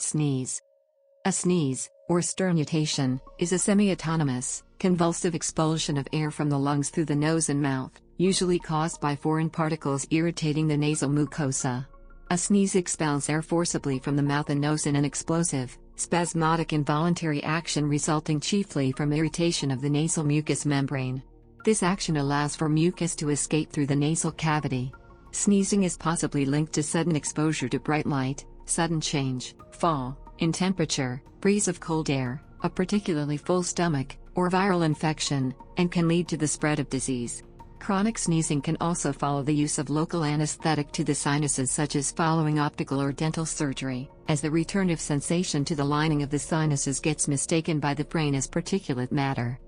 sneeze. A sneeze, or sternutation, is a semi-autonomous, convulsive expulsion of air from the lungs through the nose and mouth, usually caused by foreign particles irritating the nasal mucosa. A sneeze expels air forcibly from the mouth and nose in an explosive, spasmodic involuntary action resulting chiefly from irritation of the nasal mucous membrane. This action allows for mucus to escape through the nasal cavity. Sneezing is possibly linked to sudden exposure to bright light, sudden change, fall in temperature, breeze of cold air, a particularly full stomach, or viral infection, and can lead to the spread of disease. Chronic sneezing can also follow the use of local anaesthetic to the sinuses, such as following optical or dental surgery, as the return of sensation to the lining of the sinuses gets mistaken by the brain as particulate matter.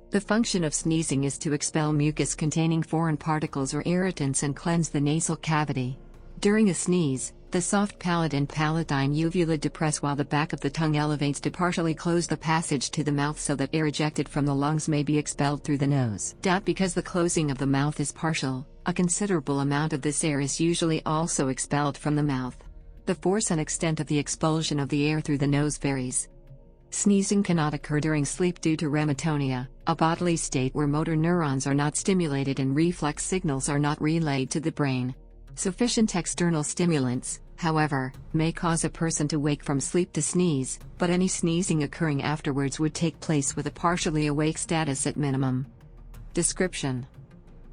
The function of sneezing is to expel mucus containing foreign particles or irritants and cleanse the nasal cavity. During a sneeze, the soft palate and palatine uvula depress while the back of the tongue elevates to partially close the passage to the mouth so that air ejected from the lungs may be expelled through the nose. Because the closing of the mouth is partial, a considerable amount of this air is usually also expelled from the mouth. The force and extent of the expulsion of the air through the nose varies. Sneezing cannot occur during sleep due to rematonia, a bodily state where motor neurons are not stimulated and reflex signals are not relayed to the brain. Sufficient external stimulants, however, may cause a person to wake from sleep to sneeze, but any sneezing occurring afterwards would take place with a partially awake status at minimum. Description: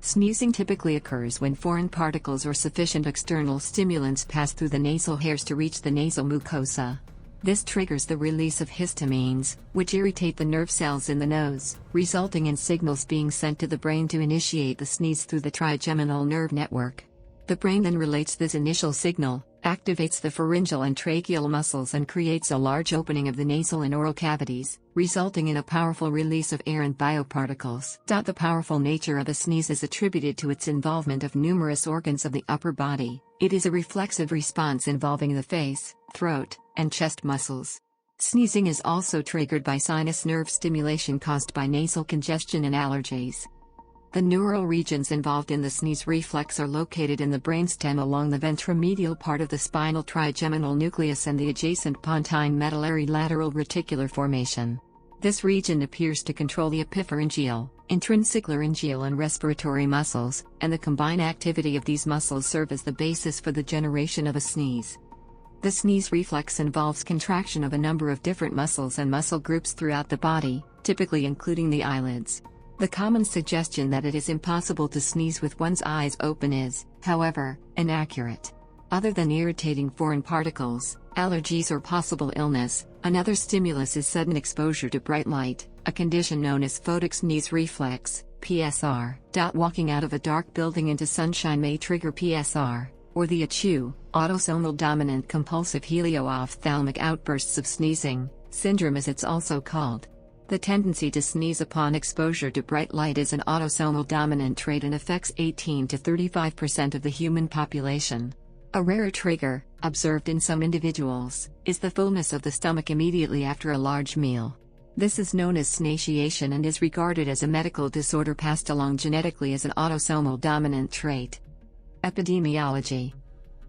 sneezing typically occurs when foreign particles or sufficient external stimulants pass through the nasal hairs to reach the nasal mucosa. This triggers the release of histamines, which irritate the nerve cells in the nose, resulting in signals being sent to the brain to initiate the sneeze through the trigeminal nerve network. The brain then relates this initial signal, activates the pharyngeal and tracheal muscles and creates a large opening of the nasal and oral cavities, resulting in a powerful release of air and bioparticles. The powerful nature of a sneeze is attributed to its involvement of numerous organs of the upper body. It is a reflexive response involving the face, throat, and chest muscles. Sneezing is also triggered by sinus nerve stimulation caused by nasal congestion and allergies. The neural regions involved in the sneeze reflex are located in the brainstem along the ventromedial part of the spinal trigeminal nucleus and the adjacent pontine medullary lateral reticular formation. This region appears to control the epipharyngeal, intrinsic laryngeal and respiratory muscles, and the combined activity of these muscles serve as the basis for the generation of a sneeze. The sneeze reflex involves contraction of a number of different muscles and muscle groups throughout the body, typically including the eyelids. The common suggestion that it is impossible to sneeze with one's eyes open is, however, inaccurate. Other than irritating foreign particles, allergies or possible illness, another stimulus is sudden exposure to bright light, a condition known as photic sneeze reflex, PSR. Walking out of a dark building into sunshine may trigger PSR, or the ACHU, autosomal dominant compulsive helio-ophthalmic outbursts of sneezing syndrome as it's also called. The tendency to sneeze upon exposure to bright light is an autosomal dominant trait and affects 18 to 35% of the human population. A rare trigger, observed in some individuals, is the fullness of the stomach immediately after a large meal. This is known as snatiation and is regarded as a medical disorder passed along genetically as an autosomal dominant trait. Epidemiology: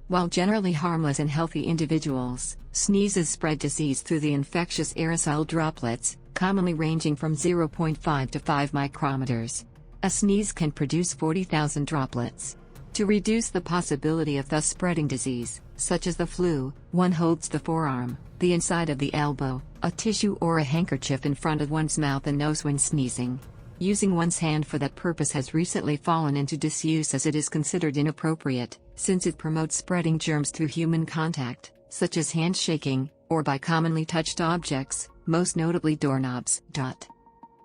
while generally harmless in healthy individuals, sneezes spread disease through the infectious aerosol droplets, commonly ranging from 0.5 to 5 micrometers. A sneeze can produce 40,000 droplets. To reduce the possibility of thus spreading disease, such as the flu, one holds the forearm, the inside of the elbow, a tissue or a handkerchief in front of one's mouth and nose when sneezing. Using one's hand for that purpose has recently fallen into disuse as it is considered inappropriate, since it promotes spreading germs through human contact, such as handshaking, or by commonly touched objects, most notably doorknobs.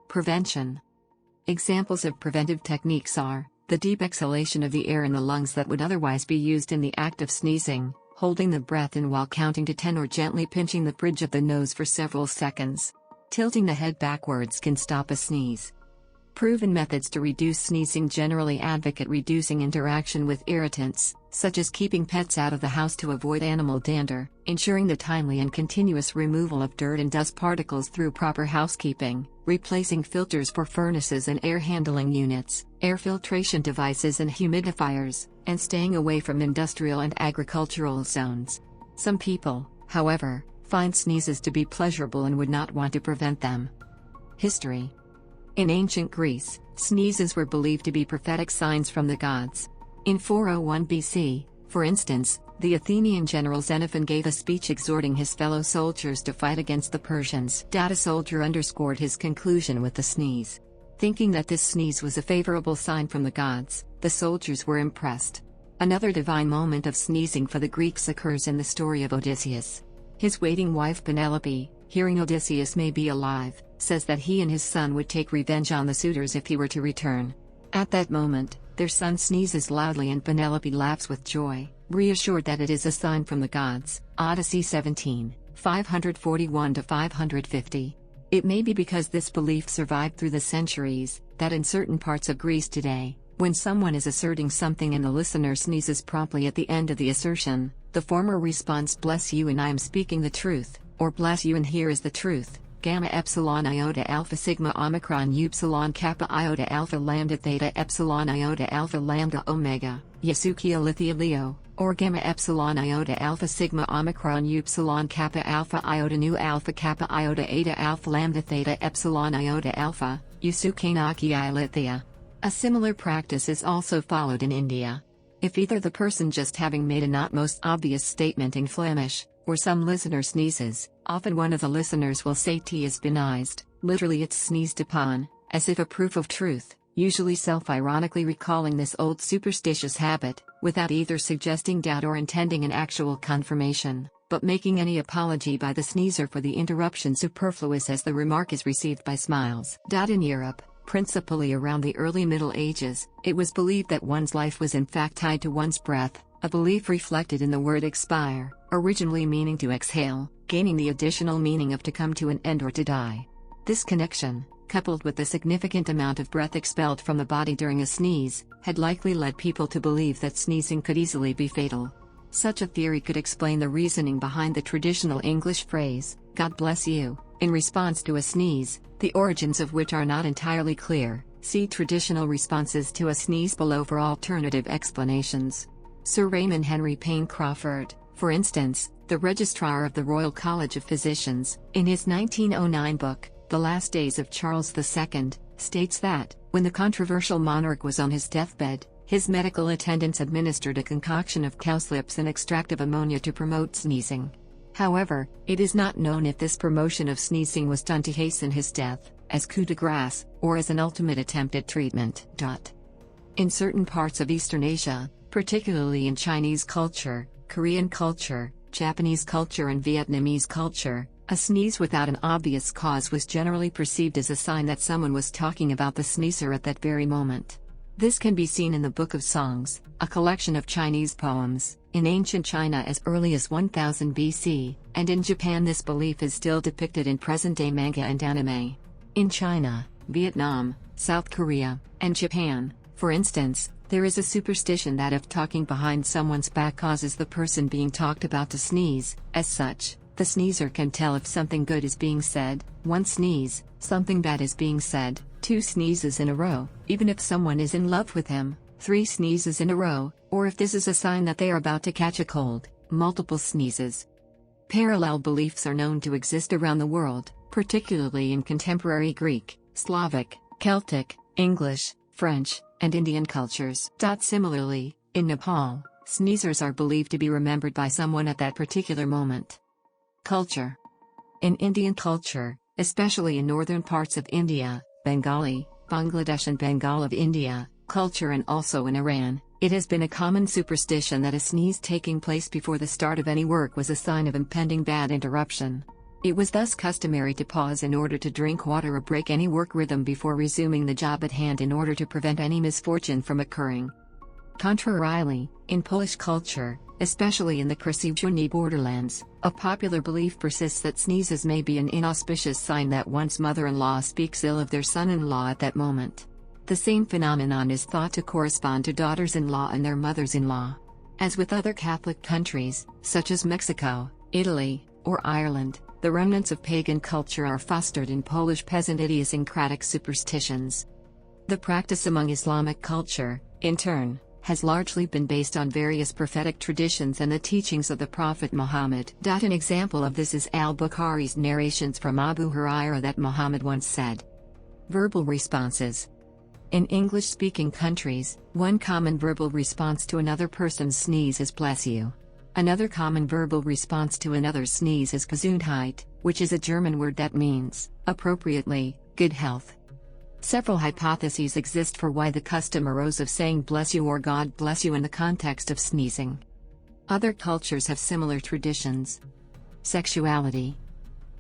Prevention. Examples of preventive techniques are the deep exhalation of the air in the lungs that would otherwise be used in the act of sneezing, holding the breath in while counting to 10 or gently pinching the bridge of the nose for several seconds. Tilting the head backwards can stop a sneeze. Proven methods to reduce sneezing generally advocate reducing interaction with irritants, such as keeping pets out of the house to avoid animal dander, ensuring the timely and continuous removal of dirt and dust particles through proper housekeeping, replacing filters for furnaces and air handling units, air filtration devices and humidifiers, and staying away from industrial and agricultural zones. Some people, however, find sneezes to be pleasurable and would not want to prevent them. History. In ancient Greece, sneezes were believed to be prophetic signs from the gods. In 401 BC, for instance, the Athenian general Xenophon gave a speech exhorting his fellow soldiers to fight against the Persians. A soldier underscored his conclusion with the sneeze. Thinking that this sneeze was a favorable sign from the gods, the soldiers were impressed. Another divine moment of sneezing for the Greeks occurs in the story of Odysseus. His waiting wife Penelope, hearing Odysseus may be alive, says that he and his son would take revenge on the suitors if he were to return. At that moment, their son sneezes loudly and Penelope laughs with joy, reassured that it is a sign from the gods. Odyssey 17, 541-550. It may be because this belief survived through the centuries, that in certain parts of Greece today, when someone is asserting something and the listener sneezes promptly at the end of the assertion, the former responds "bless you and I am speaking the truth," or "bless you and here is the truth." Gamma epsilon iota alpha sigma omicron upsilon kappa iota alpha lambda theta epsilon iota alpha lambda omega, Yasuki alithia leo, or gamma epsilon iota alpha sigma omicron upsilon kappa alpha iota nu alpha kappa iota eta alpha lambda theta epsilon iota alpha, Yasukanaki ilithia. A similar practice is also followed in India. If either the person just having made a not most obvious statement in Flemish, or some listener sneezes, often one of the listeners will say "T is benized," literally it's sneezed upon, as if a proof of truth, usually self-ironically recalling this old superstitious habit, without either suggesting doubt or intending an actual confirmation, but making any apology by the sneezer for the interruption superfluous as the remark is received by smiles. In Europe, principally around the early Middle Ages, it was believed that one's life was in fact tied to one's breath, a belief reflected in the word expire, originally meaning to exhale, gaining the additional meaning of to come to an end or to die. This connection, coupled with the significant amount of breath expelled from the body during a sneeze, had likely led people to believe that sneezing could easily be fatal. Such a theory could explain the reasoning behind the traditional English phrase, "God bless you," in response to a sneeze, the origins of which are not entirely clear. See traditional responses to a sneeze below for alternative explanations. Sir Raymond Henry Payne Crawford, for instance, the Registrar of the Royal College of Physicians, in his 1909 book, The Last Days of Charles II, states that, when the controversial monarch was on his deathbed, his medical attendants administered a concoction of cowslips and extract of ammonia to promote sneezing. However, it is not known if this promotion of sneezing was done to hasten his death, as coup de grace, or as an ultimate attempt at treatment. In certain parts of Eastern Asia, particularly in Chinese culture, Korean culture, Japanese culture and Vietnamese culture, a sneeze without an obvious cause was generally perceived as a sign that someone was talking about the sneezer at that very moment. This can be seen in the Book of Songs, a collection of Chinese poems, in ancient China as early as 1000 BC, and in Japan this belief is still depicted in present-day manga and anime. In China, Vietnam, South Korea, and Japan, for instance, there is a superstition that if talking behind someone's back causes the person being talked about to sneeze, as such, the sneezer can tell if something good is being said. 1 sneeze, something bad is being said. 2 sneezes in a row, even if someone is in love with him. 3 sneezes in a row, or if this is a sign that they are about to catch a cold. Multiple sneezes. Parallel beliefs are known to exist around the world, particularly in contemporary Greek, Slavic, Celtic, English, French, and Indian cultures. Similarly, in Nepal, sneezers are believed to be remembered by someone at that particular moment. Culture. In Indian culture, especially in northern parts of India, Bengali, Bangladesh and Bengal of India, culture and also in Iran, it has been a common superstition that a sneeze taking place before the start of any work was a sign of impending bad interruption. It was thus customary to pause in order to drink water or break any work rhythm before resuming the job at hand in order to prevent any misfortune from occurring. Contrarily, in Polish culture, especially in the Kresivjuni borderlands, a popular belief persists that sneezes may be an inauspicious sign that one's mother-in-law speaks ill of their son-in-law at that moment. The same phenomenon is thought to correspond to daughters-in-law and their mothers-in-law. As with other Catholic countries, such as Mexico, Italy, or Ireland, the remnants of pagan culture are fostered in Polish peasant idiosyncratic superstitions. The practice among Islamic culture, in turn, has largely been based on various prophetic traditions and the teachings of the Prophet Muhammad. An example of this is al-Bukhari's narrations from Abu Hurairah that Muhammad once said. Verbal responses. In English-speaking countries, one common verbal response to another person's sneeze is bless you. Another common verbal response to another's sneeze is Gesundheit, which is a German word that means, appropriately, good health. Several hypotheses exist for why the custom arose of saying bless you or God bless you in the context of sneezing. Other cultures have similar traditions. Sexuality.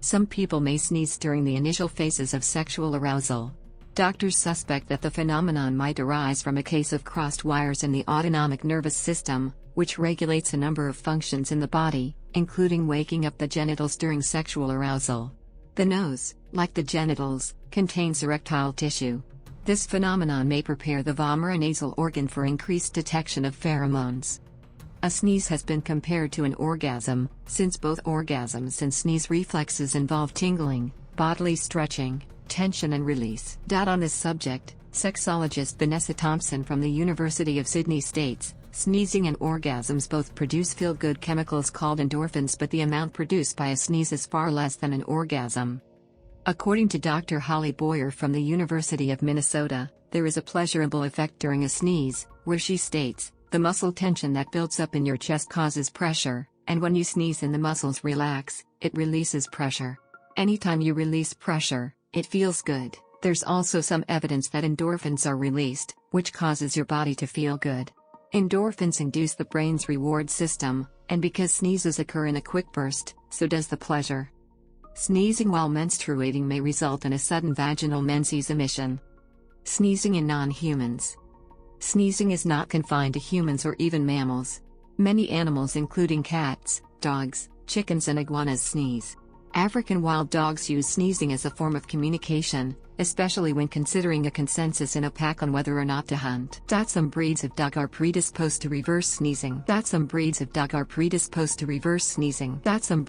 Some people may sneeze during the initial phases of sexual arousal. Doctors suspect that the phenomenon might arise from a case of crossed wires in the autonomic nervous system, which regulates a number of functions in the body, including waking up the genitals during sexual arousal. The nose, like the genitals, contains erectile tissue. This phenomenon may prepare the vomeronasal organ for increased detection of pheromones. A sneeze has been compared to an orgasm, since both orgasms and sneeze reflexes involve tingling, bodily stretching, tension and release. On this subject, sexologist Vanessa Thompson from the University of Sydney states, sneezing and orgasms both produce feel-good chemicals called endorphins, but the amount produced by a sneeze is far less than an orgasm. According to Dr. Holly Boyer from the University of Minnesota, there is a pleasurable effect during a sneeze, where she states, the muscle tension that builds up in your chest causes pressure, and when you sneeze and the muscles relax, it releases pressure. Anytime you release pressure, it feels good. There's also some evidence that endorphins are released, which causes your body to feel good. Endorphins induce the brain's reward system, and because sneezes occur in a quick burst, so does the pleasure. Sneezing while menstruating may result in a sudden vaginal menses emission. Sneezing in non-humans. Sneezing is not confined to humans or even mammals. Many animals including cats, dogs, chickens and iguanas sneeze. African wild dogs use sneezing as a form of communication, especially when considering a consensus in a pack on whether or not to hunt. Some breeds of dog are predisposed to reverse sneezing. Some breeds of dog are predisposed to reverse sneezing. Some breeds